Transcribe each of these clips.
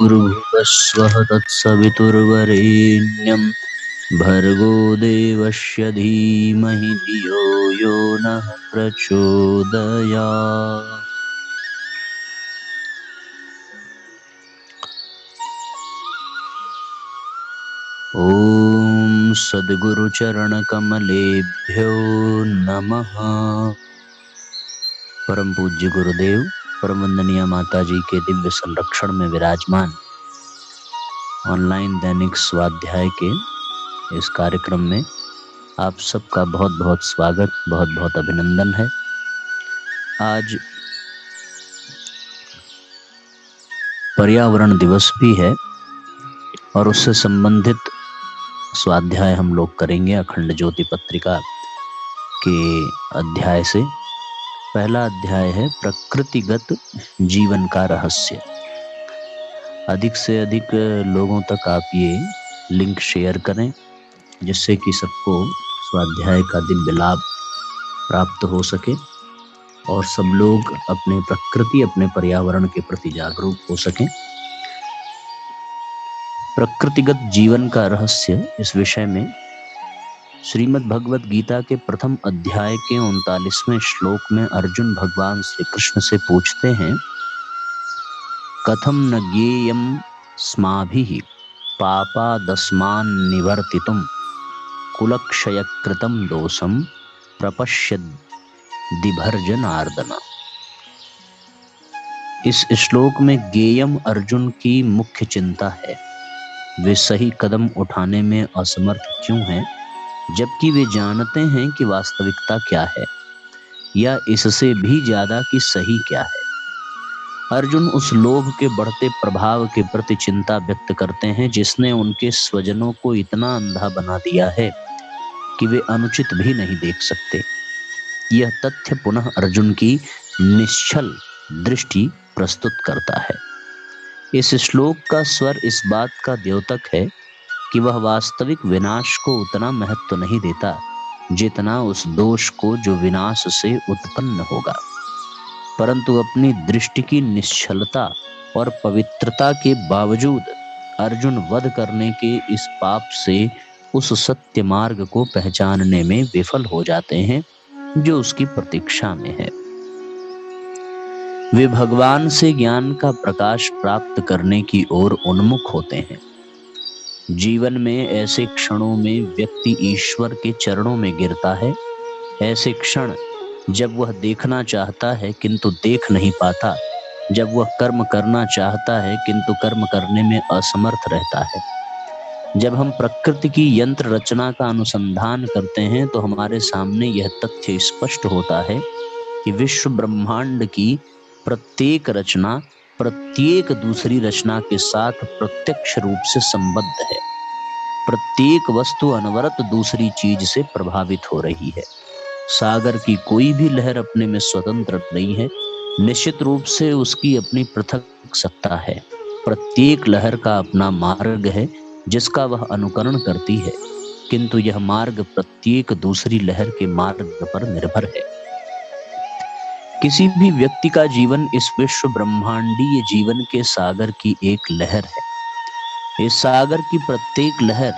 भूर्भुवस्वः तत्सवितुर्वरेण्यं भर्गो देवस्य धीमहि धियो यो नः प्रचोदयात्। ॐ सद्गुरुचरणकमलेभ्यो नमः। परम पूज्य गुरुदेव परम वंदनीय माता जी के दिव्य संरक्षण में विराजमान ऑनलाइन दैनिक स्वाध्याय के इस कार्यक्रम में आप सबका बहुत बहुत स्वागत, बहुत बहुत अभिनंदन है। आज पर्यावरण दिवस भी है और उससे संबंधित स्वाध्याय हम लोग करेंगे अखंड ज्योति पत्रिका के अध्याय से। पहला अध्याय है प्रकृतिगत जीवन का रहस्य। अधिक से अधिक लोगों तक आप ये लिंक शेयर करें जिससे कि सबको स्वाध्याय का दिव्य लाभ प्राप्त हो सके और सब लोग अपने प्रकृति, अपने पर्यावरण के प्रति जागरूक हो सकें। प्रकृतिगत जीवन का रहस्य इस विषय में श्रीमद् भगवत गीता के प्रथम अध्याय के 39वें श्लोक में अर्जुन भगवान श्री कृष्ण से पूछते हैं, कथम न ज्ञेयं स्माभिः पापादस्मान् निवर्तितुं कुलक्षयकृतं दोषं प्रपश्यद्भिर्जनार्दन। इस श्लोक में ज्ञेयम अर्जुन की मुख्य चिंता है। वे सही कदम उठाने में असमर्थ क्यों हैं, जबकि वे जानते हैं कि वास्तविकता क्या है या इससे भी ज्यादा कि सही क्या है। अर्जुन उस लोभ के बढ़ते प्रभाव के प्रति चिंता व्यक्त करते हैं जिसने उनके स्वजनों को इतना अंधा बना दिया है कि वे अनुचित भी नहीं देख सकते। यह तथ्य पुनः अर्जुन की निश्चल दृष्टि प्रस्तुत करता है। इस श्लोक का स्वर इस बात का द्योतक है कि वह वास्तविक विनाश को उतना महत्व नहीं देता जितना उस दोष को जो विनाश से उत्पन्न होगा, परंतु अपनी दृष्टि की निश्चलता और पवित्रता के बावजूद अर्जुन वध करने के इस पाप से उस सत्य मार्ग को पहचानने में विफल हो जाते हैं जो उसकी प्रतीक्षा में है। वे भगवान से ज्ञान का प्रकाश प्राप्त करने की ओर उन्मुख होते हैं। जीवन में ऐसे क्षणों में व्यक्ति ईश्वर के चरणों में गिरता है। ऐसे क्षण जब वह देखना चाहता है किंतु देख नहीं पाता, जब वह कर्म करना चाहता है किंतु कर्म करने में असमर्थ रहता है। जब हम प्रकृति की यंत्र रचना का अनुसंधान करते हैं तो हमारे सामने यह तथ्य स्पष्ट होता है कि विश्व ब्रह्मांड की प्रत्येक रचना प्रत्येक दूसरी रचना के साथ प्रत्यक्ष रूप से संबद्ध है। प्रत्येक वस्तु अनवरत दूसरी चीज से प्रभावित हो रही है। सागर की कोई भी लहर अपने में स्वतंत्र नहीं है। निश्चित रूप से उसकी अपनी पृथक सत्ता है। प्रत्येक लहर का अपना मार्ग है जिसका वह अनुकरण करती है, किंतु यह मार्ग प्रत्येक दूसरी लहर के मार्ग पर निर्भर है। किसी भी व्यक्ति का जीवन इस विश्व ब्रह्मांडीय जीवन के सागर की एक लहर है। इस सागर की प्रत्येक लहर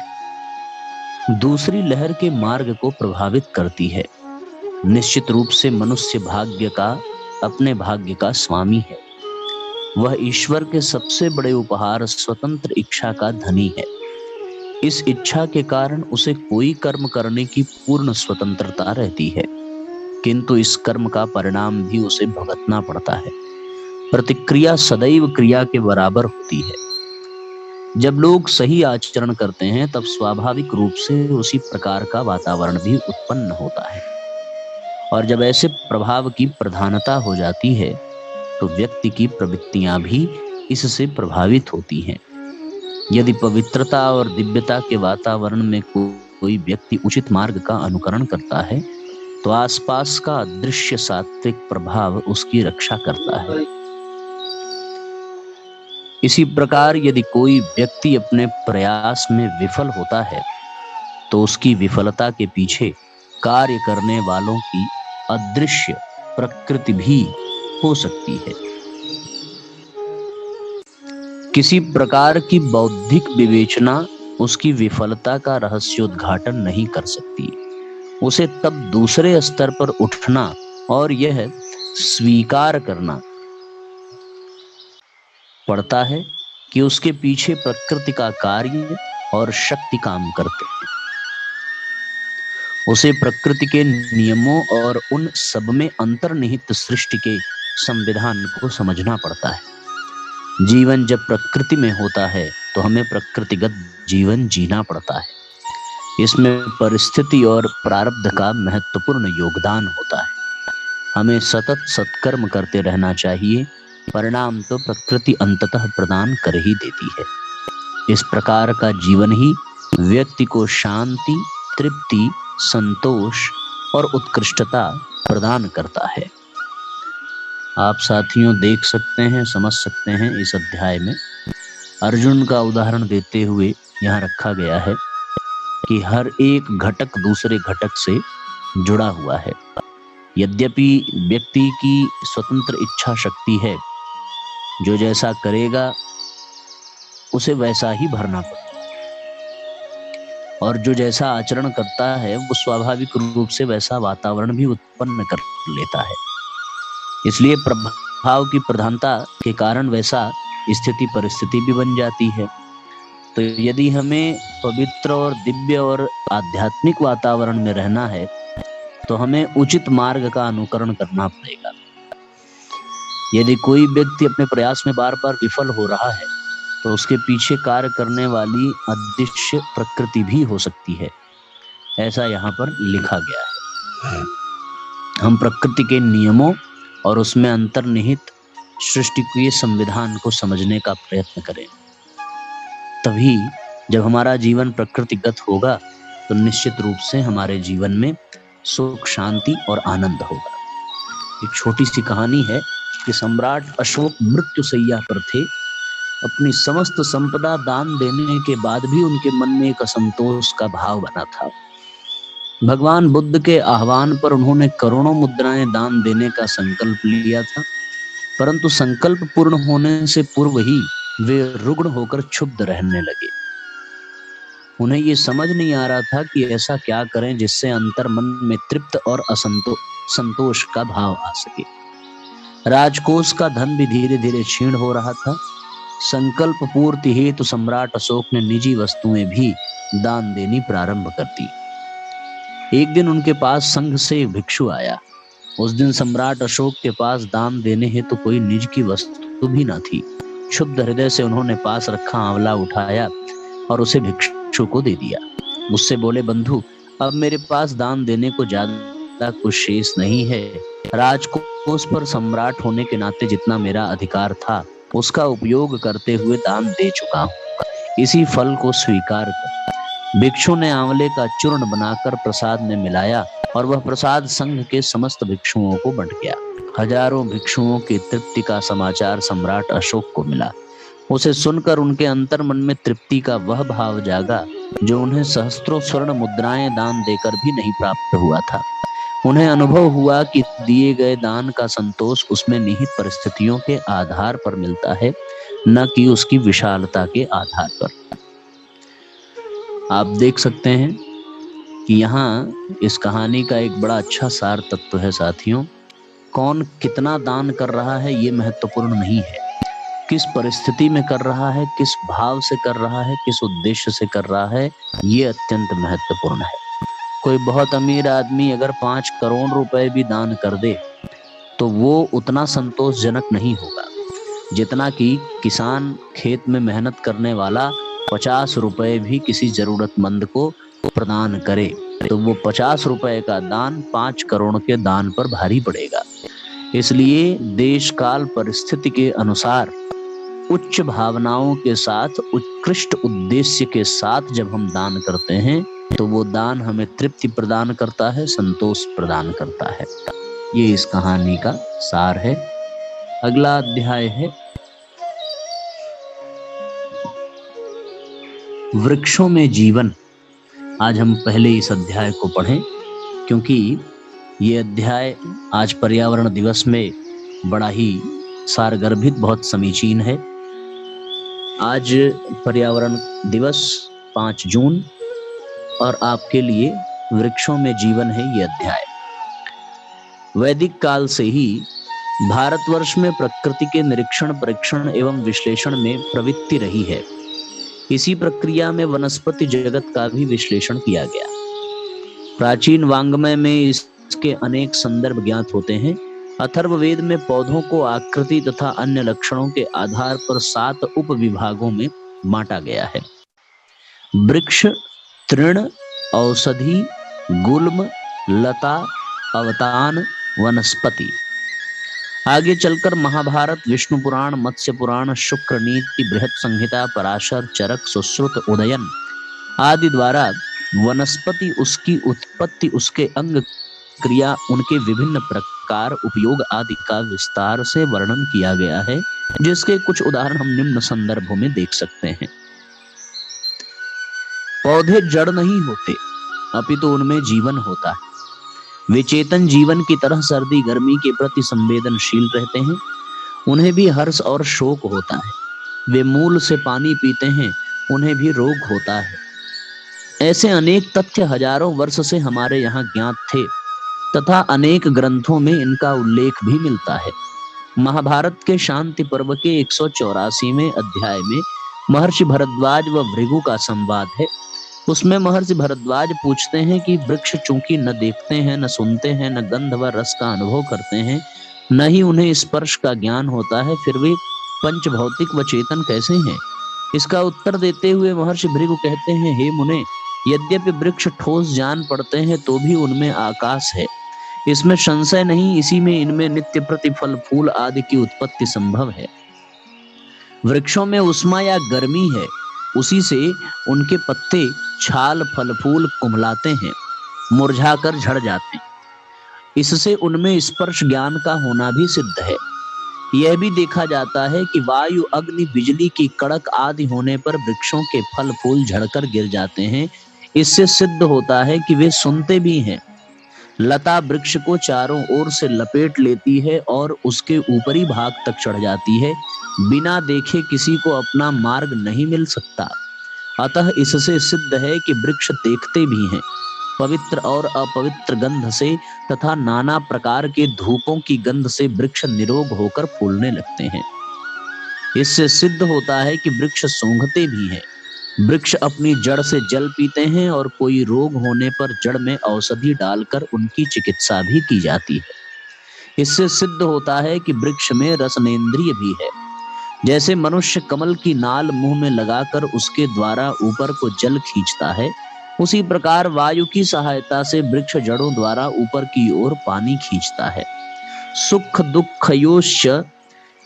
दूसरी लहर के मार्ग को प्रभावित करती है। निश्चित रूप से मनुष्य भाग्य का, अपने भाग्य का स्वामी है। वह ईश्वर के सबसे बड़े उपहार स्वतंत्र इच्छा का धनी है। इस इच्छा के कारण उसे कोई कर्म करने की पूर्ण स्वतंत्रता रहती है, किंतु इस कर्म का परिणाम भी उसे भुगतना पड़ता है। प्रतिक्रिया सदैव क्रिया के बराबर होती है। जब लोग सही आचरण करते हैं तब स्वाभाविक रूप से उसी प्रकार का वातावरण भी उत्पन्न होता है, और जब ऐसे प्रभाव की प्रधानता हो जाती है तो व्यक्ति की प्रवृत्तियां भी इससे प्रभावित होती हैं। यदि पवित्रता और दिव्यता के वातावरण में कोई व्यक्ति उचित मार्ग का अनुकरण करता है तो आसपास का अदृश्य सात्विक प्रभाव उसकी रक्षा करता है। इसी प्रकार यदि कोई व्यक्ति अपने प्रयास में विफल होता है तो उसकी विफलता के पीछे कार्य करने वालों की अदृश्य प्रकृति भी हो सकती है। किसी प्रकार की बौद्धिक विवेचना उसकी विफलता का रहस्योद्घाटन नहीं कर सकती। उसे तब दूसरे स्तर पर उठना और यह स्वीकार करना पड़ता है कि उसके पीछे प्रकृति का कार्य और शक्ति काम करते हैं। उसे प्रकृति के नियमों और उन सब में अंतर्निहित सृष्टि के संविधान को समझना पड़ता है। जीवन जब प्रकृति में होता है तो हमें प्रकृतिगत जीवन जीना पड़ता है। इसमें परिस्थिति और प्रारब्ध का महत्वपूर्ण योगदान होता है। हमें सतत सत्कर्म करते रहना चाहिए, परिणाम तो प्रकृति अंततः प्रदान कर ही देती है। इस प्रकार का जीवन ही व्यक्ति को शांति, तृप्ति, संतोष और उत्कृष्टता प्रदान करता है। आप साथियों देख सकते हैं, समझ सकते हैं, इस अध्याय में अर्जुन का उदाहरण देते हुए यहाँ रखा गया है कि हर एक घटक दूसरे घटक से जुड़ा हुआ है। यद्यपि व्यक्ति की स्वतंत्र इच्छा शक्ति है, जो जैसा करेगा उसे वैसा ही भरना पड़ता है, और जो जैसा आचरण करता है वो स्वाभाविक रूप से वैसा वातावरण भी उत्पन्न कर लेता है। इसलिए प्रभाव की प्रधानता के कारण वैसा स्थिति परिस्थिति भी बन जाती है। तो यदि हमें पवित्र और दिव्य और आध्यात्मिक वातावरण में रहना है तो हमें उचित मार्ग का अनुकरण करना पड़ेगा। यदि कोई व्यक्ति अपने प्रयास में बार बार विफल हो रहा है तो उसके पीछे कार्य करने वाली अदृश्य प्रकृति भी हो सकती है, ऐसा यहाँ पर लिखा गया है। हम प्रकृति के नियमों और उसमें अंतर्निहित सृष्टि के संविधान को समझने का प्रयत्न करें। तभी जब हमारा जीवन प्रकृतिगत होगा तो निश्चित रूप से हमारे जीवन में सुख, शांति और आनंद होगा। एक छोटी सी कहानी है कि सम्राट अशोक मृत्युशैया पर थे। अपनी समस्त संपदा दान देने के बाद भी उनके मन में एक असंतोष का भाव बना था। भगवान बुद्ध के आह्वान पर उन्होंने करोड़ों मुद्राएं दान देने का संकल्प लिया था, परंतु संकल्प पूर्ण होने से पूर्व ही वे रुग्ण होकर क्षुब्ध रहने लगे। उन्हें ये समझ नहीं आ रहा था कि ऐसा क्या करें जिससे अंतर मन में तृप्त और संतोष का भाव आ सके। राजकोष का धन भी धीरे धीरे क्षीण हो रहा था। संकल्प पूर्ति हेतु सम्राट अशोक ने निजी वस्तुएं भी दान देनी प्रारंभ कर दी। एक दिन उनके पास संघ से एक भिक्षु आया। उस दिन सम्राट अशोक के पास दान देने हेतु कोई निज की वस्तु भी न थी। क्षुब्ध हृदय से उन्होंने पास रखा आंवला उठाया और उसे भिक्षु को दे दिया। उससे बोले, बंधु, अब मेरे पास दान देने को ज्यादा कुछ शेष नहीं है। राजकोष पर सम्राट होने के नाते जितना मेरा अधिकार था उसका उपयोग करते हुए दान दे चुका हूँ। इसी फल को स्वीकार कर। भिक्षु ने आंवले का चूर्ण बनाकर प्रसाद में मिलाया और वह प्रसाद संघ के समस्त भिक्षुओं को बंट गया। हजारों भिक्षुओं की तृप्ति का समाचार सम्राट अशोक को मिला। उसे सुनकर उनके अंतर मन में तृप्ति का वह भाव जागा जो उन्हें सहस्त्रों स्वर्ण मुद्राएं दान देकर भी नहीं प्राप्त हुआ था। उन्हें अनुभव हुआ कि दिए गए दान का संतोष उसमें निहित परिस्थितियों के आधार पर मिलता है, न कि उसकी विशालता के आधार पर। आप देख सकते हैं कि यहाँ इस कहानी का एक बड़ा अच्छा सार तत्व है साथियों। कौन कितना दान कर रहा है ये महत्वपूर्ण नहीं है, किस परिस्थिति में कर रहा है, किस भाव से कर रहा है, किस उद्देश्य से कर रहा है, ये अत्यंत महत्वपूर्ण है। कोई बहुत अमीर आदमी अगर 5 करोड़ रुपए भी दान कर दे तो वो उतना संतोषजनक नहीं होगा जितना कि किसान खेत में मेहनत करने वाला 50 रुपए भी किसी जरूरतमंद को प्रदान करे तो वो 50 रुपए का दान 5 करोड़ के दान पर भारी पड़ेगा। इसलिए देश काल परिस्थिति के अनुसार उच्च भावनाओं के साथ उत्कृष्ट उद्देश्य के साथ जब हम दान करते हैं तो वो दान हमें तृप्ति प्रदान करता है, संतोष प्रदान करता है। ये इस कहानी का सार है। अगला अध्याय है वृक्षों में जीवन। आज हम पहले इस अध्याय को पढ़ें क्योंकि ये अध्याय आज पर्यावरण दिवस में बड़ा ही सारगर्भित, बहुत समीचीन है। आज पर्यावरण दिवस 5 जून और आपके लिए वृक्षों में जीवन है ये अध्याय। वैदिक काल से ही भारतवर्ष में प्रकृति के निरीक्षण, परीक्षण एवं विश्लेषण में प्रवृत्ति रही है। इसी प्रक्रिया में वनस्पति जगत का भी विश्लेषण किया गया। प्राचीन वाङ्मय में इसके अनेक संदर्भ ज्ञात होते हैं। अथर्ववेद में पौधों को आकृति तथा अन्य लक्षणों के आधार पर 7 उपविभागों में बांटा गया है। वृक्ष, तृण, औषधि, गुल्म, लता, अवतान, वनस्पति। आगे चलकर महाभारत, विष्णु पुराण, मत्स्य पुराण, शुक्र नीति, बृहत संहिता, पराशर, चरक, सुश्रुत, उदयन आदि द्वारा वनस्पति, उसकी उत्पत्ति, उसके अंग, क्रिया, उनके विभिन्न प्रकार, उपयोग आदि का विस्तार से वर्णन किया गया है, जिसके कुछ उदाहरण हम निम्न संदर्भों में देख सकते हैं। पौधे जड़ नहीं होते, अपितु उनमें जीवन होता है। वे चेतन जीवन की तरह सर्दी गर्मी के प्रति संवेदनशील रहते हैं। उन्हें भी हर्ष और शोक होता है। वे मूल से पानी पीते हैं, उन्हें भी रोग होता है। ऐसे अनेक तथ्य हजारों वर्ष से हमारे यहाँ ज्ञात थे तथा अनेक ग्रंथों में इनका उल्लेख भी मिलता है। महाभारत के शांति पर्व के 184वें अध्याय में महर्षि भरद्वाज व भृगु का संवाद है। उसमें महर्षि भरद्वाज पूछते हैं कि वृक्ष चूंकि न देखते हैं, न सुनते हैं, न गंध व रस का अनुभव करते हैं, न ही उन्हें स्पर्श का ज्ञान होता है, फिर वे पंच भौतिक व चेतन कैसे हैं? इसका उत्तर देते हुए महर्षि भृगु कहते हैं, हे मुने, यद्यपि वृक्ष ठोस जान पड़ते हैं तो भी उनमें आकाश है, इसमें संशय नहीं। इसी में इनमें नित्य प्रतिफल फूल आदि की उत्पत्ति संभव है। वृक्षों में उष्मा या गर्मी है, उसी से उनके पत्ते, छाल, फल फूल कुम्हलाते हैं, मुरझाकर झड़ जाते हैं। इससे उनमें स्पर्श ज्ञान का होना भी सिद्ध है। यह भी देखा जाता है कि वायु, अग्नि, बिजली की कड़क आदि होने पर वृक्षों के फल फूल झड़कर गिर जाते हैं। इससे सिद्ध होता है कि वे सुनते भी हैं। लता वृक्ष को चारों ओर से लपेट लेती है और उसके ऊपरी भाग तक चढ़ जाती है। बिना देखे किसी को अपना मार्ग नहीं मिल सकता। अतः इससे सिद्ध है कि वृक्ष देखते भी हैं। पवित्र और अपवित्र गंध से तथा नाना प्रकार के धूपों की गंध से वृक्ष निरोग होकर फूलने लगते हैं। इससे सिद्ध होता है कि वृक्ष सूंघते भी हैं। वृक्ष अपनी जड़ से जल पीते हैं और कोई रोग होने पर जड़ में औषधि डालकर उनकी चिकित्सा भी की जाती है। इससे सिद्ध होता है कि वृक्ष में रसनेंद्रिय भी है। जैसे मनुष्य कमल की नाल मुंह में लगाकर उसके द्वारा ऊपर को जल खींचता है, उसी प्रकार वायु की सहायता से वृक्ष जड़ों द्वारा ऊपर की ओर पानी खींचता है। सुख दुःखयोश्च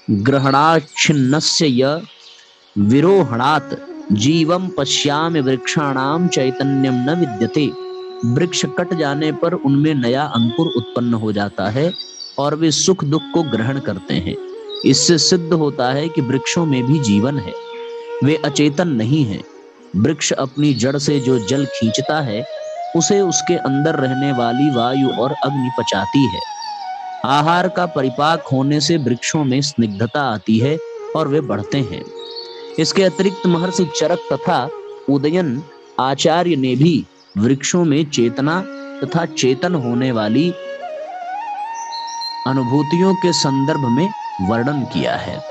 ग्रहणाच्छिन्नस्य य विरोहणात् जीवम पश्यामि वृक्षाणाम चैतन्यम न विद्यते। वृक्ष कट जाने पर उनमें नया अंकुर उत्पन्न हो जाता है और वे सुख दुख को ग्रहण करते हैं। इससे सिद्ध होता है कि वृक्षों में भी जीवन है, वे अचेतन नहीं हैं। वृक्ष अपनी जड़ से जो जल खींचता है, उसे उसके अंदर रहने वाली वायु और अग्नि पचाती है। आहार का परिपाक होने से वृक्षों में स्निग्धता आती है और वे बढ़ते हैं। इसके अतिरिक्त महर्षि चरक तथा उदयन आचार्य ने भी वृक्षों में चेतना तथा चेतन होने वाली अनुभूतियों के संदर्भ में वर्णन किया है।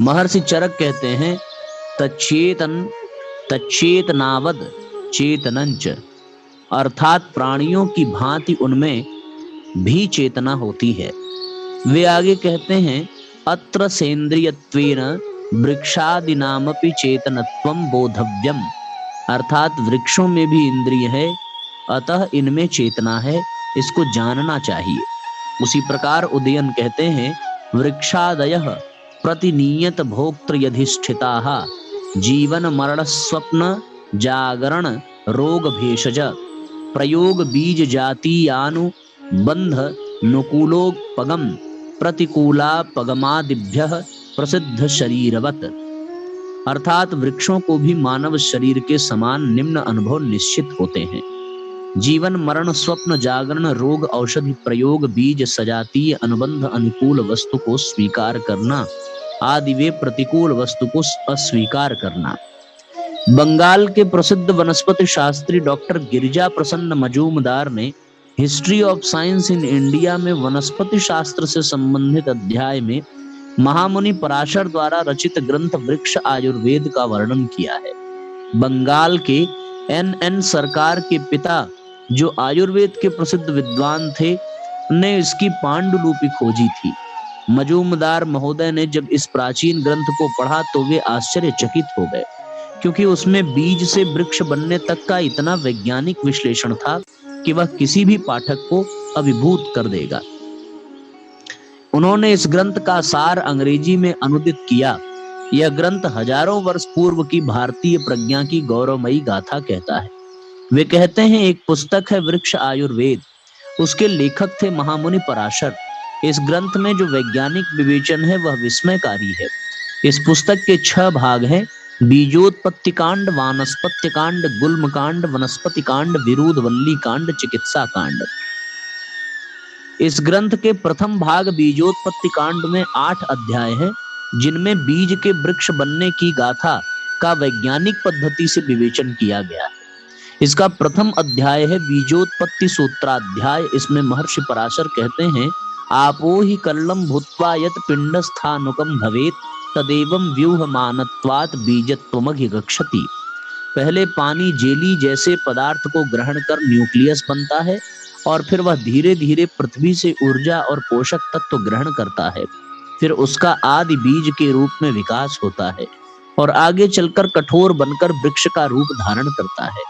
महर्षि चरक कहते हैं, तच्चेतनावद चेतनंच, अर्थात प्राणियों की भांति उनमें भी चेतना होती है। वे आगे कहते हैं, अत्र सेन्द्रियत्वेन वृक्षादिनामपि चेतनत्वं बोधव्यम, अर्थात वृक्षों में भी इंद्रिय है, अतः इनमें चेतना है, इसको जानना चाहिए। उसी प्रकार उदयन कहते हैं, वृक्षादयः प्रतिनियत भोक्तृयधिष्ठिताः जीवन मरण स्वप्न जागरण रोग भेषज प्रयोग बीज जातीयानुबंध नुकूलोपगम प्रतिकूलापगमादिभ्यः प्रसिद्ध शरीरवत, अर्थात वृक्षों को भी मानव शरीर के समान निम्न अनुभव निश्चित होते हैं। जीवन मरण स्वप्न जागरण रोग औषधि प्रयोग बीज सजातीय अनुबंध अनुकूल वस्तु को स्वीकार करना आदि वे प्रतिकूल वस्तु को अस्वीकार करना। बंगाल के प्रसिद्ध वनस्पति शास्त्री डॉक्टर गिरिजा प्रसन्न मजूमदार ने history of science in India में वनस्पति शास्त्र से संबंधित अध्याय में महामुनि पराशर द्वारा रचित ग्रंथ वृक्ष आयुर्वेद का वर्णन किया है। बंगाल के एन सरकार के पिता, जो आयुर्वेद के प्रसिद्ध विद्वान थे, ने इसकी पांडुलिपि खोजी थी। मजूमदार महोदय ने जब इस प्राचीन ग्रंथ को पढ़ा तो वे आश्चर्यचकित हो गए, क्योंकि उसमें बीज से वृक्ष बनने तक का इतना वैज्ञानिक विश्लेषण था कि वह किसी भी पाठक को अभिभूत कर देगा। उन्होंने इस ग्रंथ का सार अंग्रेजी में अनुदित किया। यह ग्रंथ हजारों वर्ष पूर्व की भारतीय प्रज्ञा की गौरवमयी गाथा कहता है। वे कहते हैं, एक पुस्तक है वृक्ष आयुर्वेद, उसके लेखक थे महामुनि पराशर। इस ग्रंथ में जो वैज्ञानिक विवेचन है वह विस्मयकारी है। इस पुस्तक के 6 भाग हैं: बीजोत्पत्ति कांड, वानस्पत्य कांड, गुल्म कांड, वनस्पति कांड, विरुद्ध वल्ली कांड, चिकित्सा कांड। इस ग्रंथ के प्रथम भाग बीजोत्पत्ति कांड में 8 अध्याय हैं, जिनमें बीज के वृक्ष बनने की गाथा का वैज्ञानिक पद्धति से विवेचन किया गया है। इसका प्रथम अध्याय है बीजोत्पत्ति सूत्राध्याय। इसमें महर्षि पराशर कहते हैं, आपो ही कल्लम भूत्वा यत् पिंडस्थानुकम भवेत् तदेवं व्यूहमानत्वात् बीजत्वमधिगच्छति। पहले पानी जेली जैसे पदार्थ को ग्रहण कर न्यूक्लियस बनता है और फिर वह धीरे धीरे पृथ्वी से ऊर्जा और पोषक तत्व ग्रहण करता है। फिर उसका आदि बीज के रूप में विकास होता है और आगे चलकर कठोर बनकर वृक्ष का रूप धारण करता है।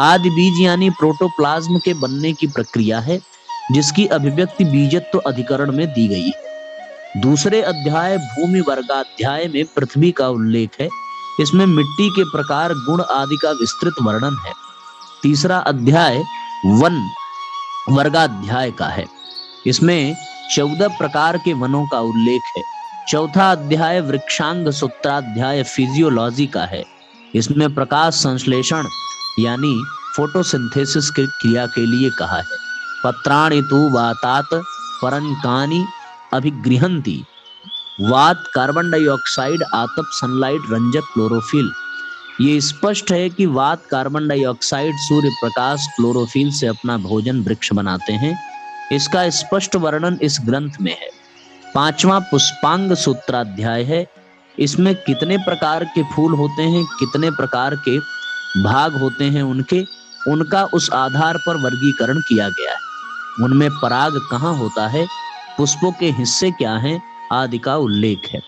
आदि बीज यानी प्रोटोप्लाज्म के बनने की प्रक्रिया है, जिसकी अभिव्यक्ति बीजत्व अधिकरण में दी गई है। दूसरे अध्याय भूमि वर्गाध्याय में पृथ्वी का उल्लेख है। इसमें मिट्टी के प्रकार, गुण आदि का विस्तृत वर्णन है। तीसरा अध्याय वन वर्गाध्याय का है। इसमें 14 प्रकार के वनों का उल्लेख है। चौथा अध्याय वृक्षांग सूत्राध्याय फिजियोलॉजी का है। इसमें प्रकाश संश्लेषण यानी फोटोसिंथेसिस की क्रिया के लिए कहा है। पत्राणि तु वातात परंकानि अभिगृहन्ति। वात कार्बन डाइऑक्साइड, आतप सनलाइट, रंजक क्लोरोफिल। ये स्पष्ट है कि वात carbon dioxide, Surya Prakash, chlorophyll से अपना भोजन वृक्ष बनाते हैं। इसका स्पष्ट वर्णन इस ग्रंथ में है। 5वां पुष्पांग सूत्राध्याय है। इसमें कितने प्रकार के फूल होते हैं, कितने प्रकार के भाग होते हैं, उनका उस आधार पर वर्गीकरण किया गया है। उनमें पराग कहाँ होता है, पुष्पों के हिस्से क्या हैं, आदि का उल्लेख है।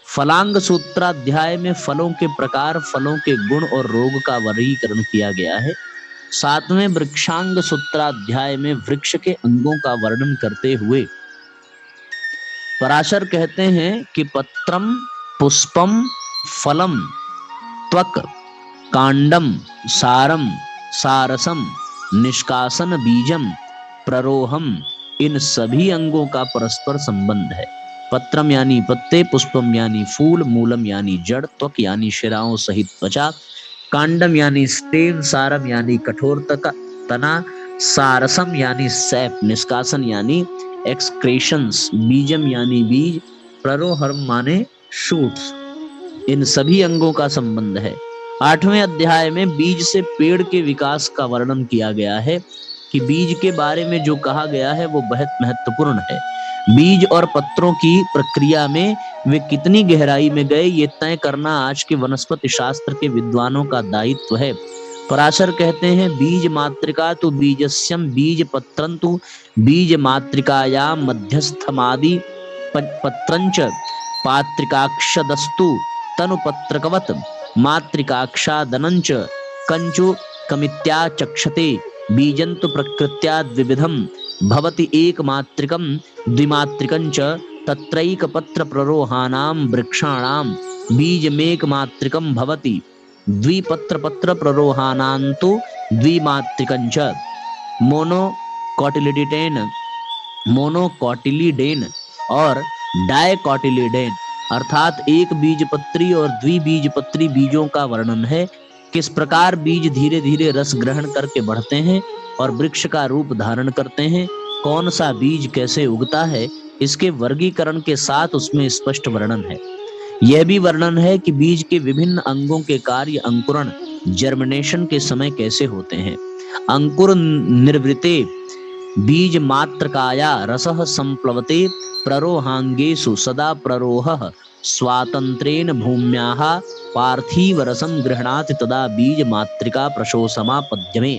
फलांग सूत्राध्याय में फलों के प्रकार, फलों के गुण और रोग का वर्गीकरण किया गया है। 7वें वृक्षांग सूत्राध्याय में वृक्ष के अंगों का वर्णन करते हुए पराशर कहते हैं कि पत्रम, पुष्पम, फलम, त्वक, कांडम, सारम, सारसम, निष्कासन, बीजम, प्ररोहम, इन सभी अंगों का परस्पर संबंध है। पत्रम यानी पत्ते, पुष्पम यानी फूल, मूलम यानी जड़, त्वक यानी शिराओं सहित त्वचा, कांडम यानी स्टेम, सारम यानी कठोर तना, सारसम यानी सैप, निष्कासन यानी एक्सक्रेशंस, बीजम यानी बीज, प्ररोहरम माने शूट्स। इन सभी अंगों का संबंध है। 8वें अध्याय में बीज से पेड़ के विकास का वर्णन किया गया है कि बीज के बारे में जो कहा गया है वो बहुत महत्वपूर्ण है। बीज और पत्रों की प्रक्रिया में वे कितनी गहराई में गए, ये तय करना आज के वनस्पति शास्त्र के विद्वानों का दायित्व है। पराशर कहते हैं, बीज मात्रिका तो बीजस्यम बीज पत्रंतु बीज मात्रिकायां मध्यस्थमादि पत्रंच पात्रिकाक्षदस्तु तनुपत्रकवत मात्रिकाक्षादनंच कंचु कमित्याचक्षते बीजंतु प्रकृत्या द्विविधम भवति एकमात्रिकं द्विमात्रिकं च तत्रैक पत्र प्ररोहाणां वृक्षाणां बीजमेकमात्रिकं भवति द्विपत्र पत्र प्ररोहाणां तु द्विमात्रिकं च। मोनोकॉटिलिडेन और डायकॉटिलिडेन अर्थात एक बीजपत्री और द्विबीजपत्री बीजों का वर्णन है। किस प्रकार बीज धीरे धीरे रस ग्रहण करके बढ़ते हैं और वृक्ष का रूप धारण करते हैं, कौन सा बीज कैसे उगता है, इसके वर्गीकरण के साथ उसमें स्पष्ट वर्णन है। यह भी वर्णन है कि बीज के विभिन्न अंगों के कार्य अंकुरण जर्मिनेशन के समय कैसे होते हैं। अंकुर निर्वृते बीज मात्रकाया रसः संप्लवते प्ररोहांगेषु सदा प्ररोहः स्वातंत्रेण भूम्याः पार्थिव रसं गृह्णाति तदा बीज मात्रिका प्रशोषमापद्यमे।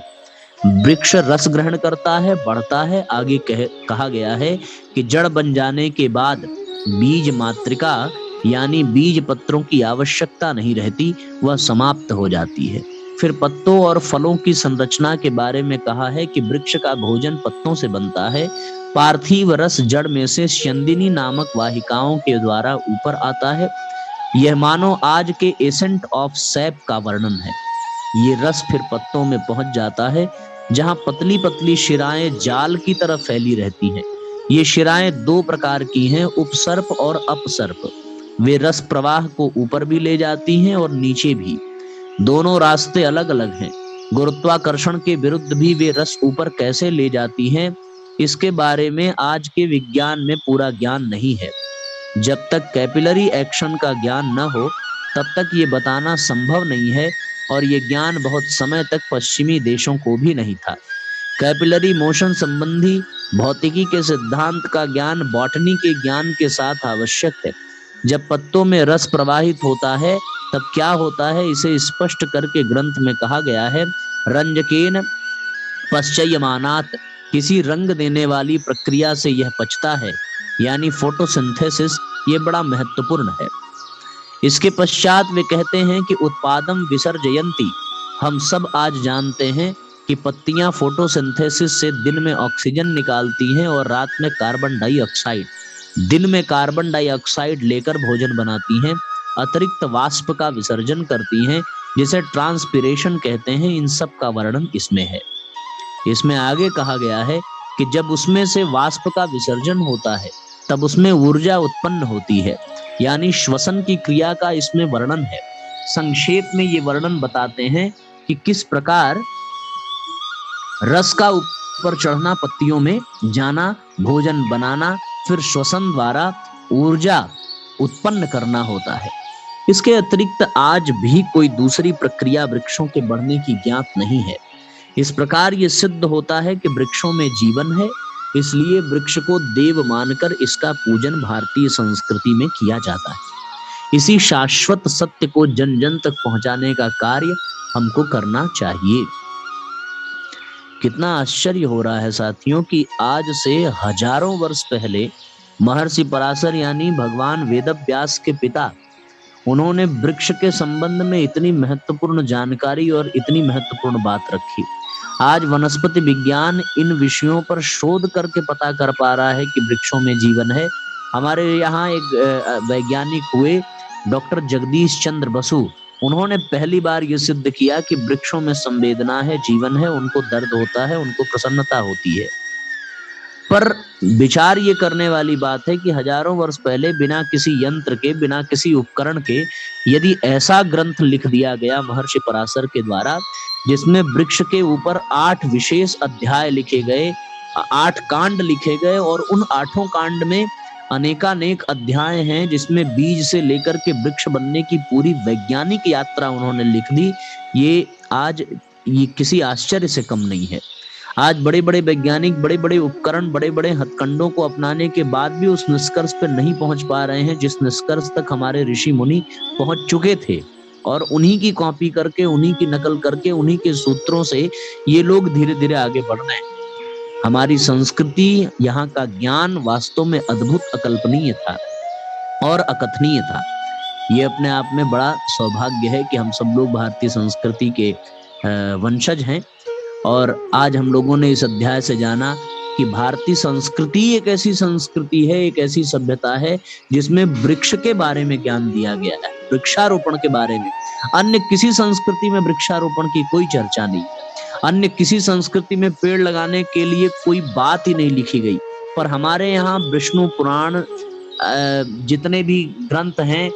वृक्ष रस ग्रहण करता है, बढ़ता है। आगे कहा गया है कि जड़ बन जाने के बाद बीज मात्रिका यानी बीज पत्रों की आवश्यकता नहीं रहती, वह समाप्त हो जाती है। फिर पत्तों और फलों की संरचना के बारे में कहा है कि वृक्ष का भोजन पत्तों से बनता है। पार्थिव रस जड़ में से स्यंदिनी नामक वाहिकाओं के द्वारा ऊपर आता है। यह मानो आज के एसेंट ऑफ सैप का वर्णन है। ये रस फिर पत्तों में पहुंच जाता है, जहां पतली पतली शिराएं जाल की तरह फैली रहती हैं। ये शिराएं दो प्रकार की हैं, उपसर्प और अपसर्प। वे रस प्रवाह को ऊपर भी ले जाती हैं और नीचे भी। दोनों रास्ते अलग अलग हैं। गुरुत्वाकर्षण के विरुद्ध भी वे रस ऊपर कैसे ले जाती हैं, इसके बारे में आज के विज्ञान में पूरा ज्ञान नहीं है। जब तक कैपिलरी एक्शन का ज्ञान न हो तब तक ये बताना संभव नहीं है, और ये ज्ञान बहुत समय तक पश्चिमी देशों को भी नहीं था। कैपिलरी मोशन संबंधी भौतिकी के सिद्धांत का ज्ञान बॉटनी के ज्ञान के साथ आवश्यक है। जब पत्तों में रस प्रवाहित होता है तब क्या होता है, इसे स्पष्ट करके ग्रंथ में कहा गया है, रंजकेन पश्चयमानात, किसी रंग देने वाली प्रक्रिया से यह पचता है, यानी फोटोसिंथेसिस। ये बड़ा महत्वपूर्ण है। इसके पश्चात वे कहते हैं कि उत्पादम विसर्जयंती। हम सब आज जानते हैं कि पत्तियां फोटोसिंथेसिस से दिन में ऑक्सीजन निकालती हैं और रात में कार्बन डाइऑक्साइड। दिन में कार्बन डाइऑक्साइड लेकर भोजन बनाती हैं, अतिरिक्त वाष्प का विसर्जन करती हैं, जिसे ट्रांसपिरेशन कहते हैं। इन सब का वर्णन इसमें है। इसमें आगे कहा गया है कि जब उसमें से वाष्प का विसर्जन होता है तब उसमें ऊर्जा उत्पन्न होती है, यानी श्वसन की क्रिया का इसमें वर्णन है। संक्षेप में ये वर्णन बताते हैं कि किस प्रकार रस का ऊपर चढ़ना, पत्तियों में जाना, भोजन बनाना, फिर श्वसन द्वारा ऊर्जा उत्पन्न करना होता है। इसके अतिरिक्त आज भी कोई दूसरी प्रक्रिया वृक्षों के बढ़ने की ज्ञात नहीं है। इस प्रकार ये सिद्ध होता है कि वृक्षों में जीवन है, इसलिए वृक्ष को देव मानकर इसका पूजन भारतीय संस्कृति में किया जाता है। इसी शाश्वत सत्य को जन जन तक पहुंचाने का कार्य हमको करना चाहिए। कितना आश्चर्य हो रहा है साथियों कि आज से हजारों वर्ष पहले महर्षि पराशर यानी भगवान वेदव्यास के पिता, उन्होंने वृक्ष के संबंध में इतनी महत्वपूर्ण जानकारी और इतनी महत्वपूर्ण बात रखी। आज वनस्पति विज्ञान इन विषयों पर शोध करके पता कर पा रहा है कि वृक्षों में जीवन है। हमारे यहाँ एक वैज्ञानिक हुए डॉक्टर जगदीश चंद्र बसु, उन्होंने पहली बार ये सिद्ध किया कि वृक्षों में संवेदना है, जीवन है, उनको दर्द होता है, उनको प्रसन्नता होती है। पर विचार ये करने वाली बात है कि हजारों वर्ष पहले बिना किसी यंत्र के, बिना किसी उपकरण के यदि ऐसा ग्रंथ लिख दिया गया महर्षि पराशर के द्वारा, जिसमें वृक्ष के ऊपर 8 विशेष अध्याय लिखे गए, 8 कांड लिखे गए, और उन 8 कांड में अनेकानेक अध्याय हैं, जिसमें बीज से लेकर के वृक्ष बनने की पूरी वैज्ञानिक यात्रा उन्होंने लिख दी। ये किसी आश्चर्य से कम नहीं है। आज बड़े बड़े वैज्ञानिक, बड़े बड़े उपकरण, बड़े बड़े हथकंडों को अपनाने के बाद भी उस निष्कर्ष पर नहीं पहुंच पा रहे हैं जिस निष्कर्ष तक हमारे ऋषि मुनि पहुंच चुके थे। और उन्हीं की कॉपी करके, उन्हीं की नकल करके, उन्हीं के सूत्रों से ये लोग धीरे धीरे आगे बढ़ रहे हैं। हमारी संस्कृति, यहाँ का ज्ञान वास्तव में अद्भुत, अकल्पनीय था और अकथनीय था। ये अपने आप में बड़ा सौभाग्य है कि हम सब लोग भारतीय संस्कृति के वंशज हैं। और आज हम लोगों ने इस अध्याय से जाना कि भारतीय संस्कृति एक ऐसी संस्कृति है, एक ऐसी सभ्यता है जिसमें वृक्ष के बारे में ज्ञान दिया गया है, वृक्षारोपण के बारे में। अन्य किसी संस्कृति में वृक्षारोपण की कोई चर्चा नहीं, अन्य किसी संस्कृति में पेड़ लगाने के लिए कोई बात ही नहीं लिखी गई। पर हमारे यहाँ विष्णु पुराण, जितने भी ग्रंथ हैं,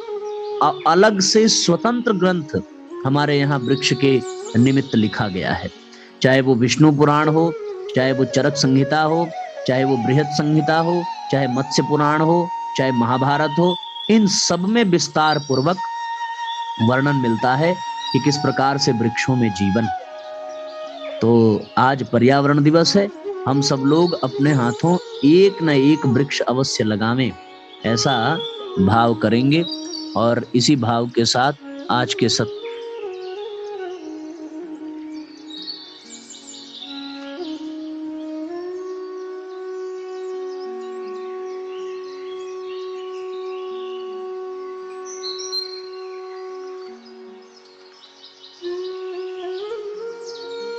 अलग से स्वतंत्र ग्रंथ हमारे यहाँ वृक्ष के निमित्त लिखा गया है। चाहे वो विष्णु पुराण हो, चाहे वो चरक संहिता हो, चाहे वो बृहत संहिता हो, चाहे मत्स्य पुराण हो, चाहे महाभारत हो, इन सब में विस्तार पूर्वक वर्णन मिलता है कि किस प्रकार से वृक्षों में जीवन है। तो आज पर्यावरण दिवस है, हम सब लोग अपने हाथों एक न एक वृक्ष अवश्य लगावें, ऐसा भाव करेंगे। और इसी भाव के साथ आज के सत्र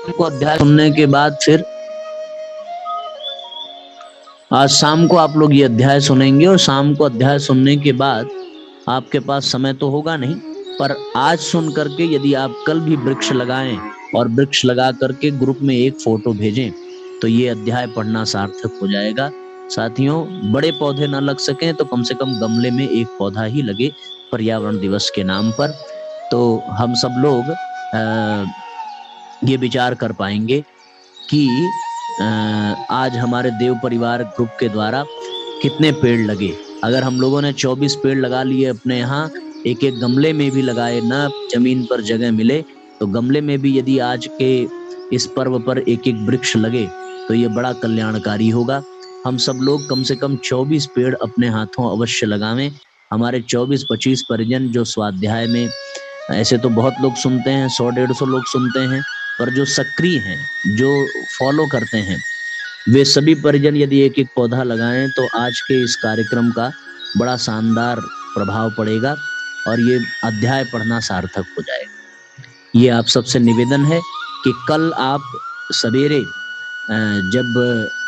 को अध्याय सुनने के बाद फिर आज शाम को आप लोग ये अध्याय सुनेंगे, और शाम को अध्याय सुनने के बाद आपके पास समय तो होगा नहीं, पर आज सुन करके यदि आप कल भी वृक्ष लगाएं और वृक्ष लगा करके ग्रुप में एक फोटो भेजें तो ये अध्याय पढ़ना सार्थक हो जाएगा। साथियों, बड़े पौधे ना लग सकें तो कम से कम गमले में एक पौधा ही लगे पर्यावरण दिवस के नाम पर। तो हम सब लोग ये विचार कर पाएंगे कि आज हमारे देव परिवार ग्रुप के द्वारा कितने पेड़ लगे। अगर हम लोगों ने 24 पेड़ लगा लिए अपने यहाँ, एक एक गमले में भी लगाए, ना जमीन पर जगह मिले तो गमले में भी यदि आज के इस पर्व पर एक एक वृक्ष लगे तो ये बड़ा कल्याणकारी होगा। हम सब लोग कम से कम 24 पेड़ अपने हाथों अवश्य लगावें। हमारे 24-25 परिजन जो स्वाध्याय में, ऐसे तो बहुत लोग सुनते हैं, 100-150 लोग सुनते हैं, पर जो सक्रिय हैं, जो फॉलो करते हैं, वे सभी परिजन यदि एक एक पौधा लगाएं तो आज के इस कार्यक्रम का बड़ा शानदार प्रभाव पड़ेगा और ये अध्याय पढ़ना सार्थक हो जाएगा। ये आप सबसे निवेदन है कि कल आप सवेरे जब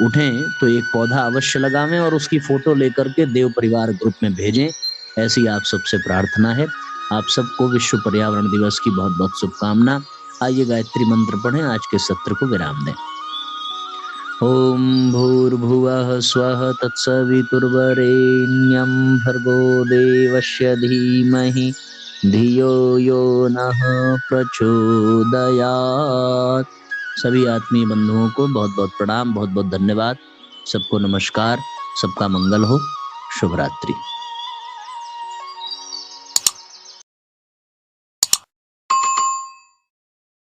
उठें तो एक पौधा अवश्य लगावें और उसकी फोटो लेकर के देव परिवार ग्रुप में भेजें, ऐसी आप सबसे प्रार्थना है। आप सबको विश्व पर्यावरण दिवस की बहुत बहुत शुभकामना। आइए गायत्री मंत्र पढ़ें, आज के सत्र को विराम दें। ओम भूर्भुवः स्वः तत्सवितुर्वरेण्यं भर्गो देवस्य धीमहि धियो यो नः प्रचोदयात्। सभी आत्मीय बंधुओं को बहुत बहुत प्रणाम, बहुत बहुत धन्यवाद। सबको नमस्कार, सबका मंगल हो। शुभ रात्रि।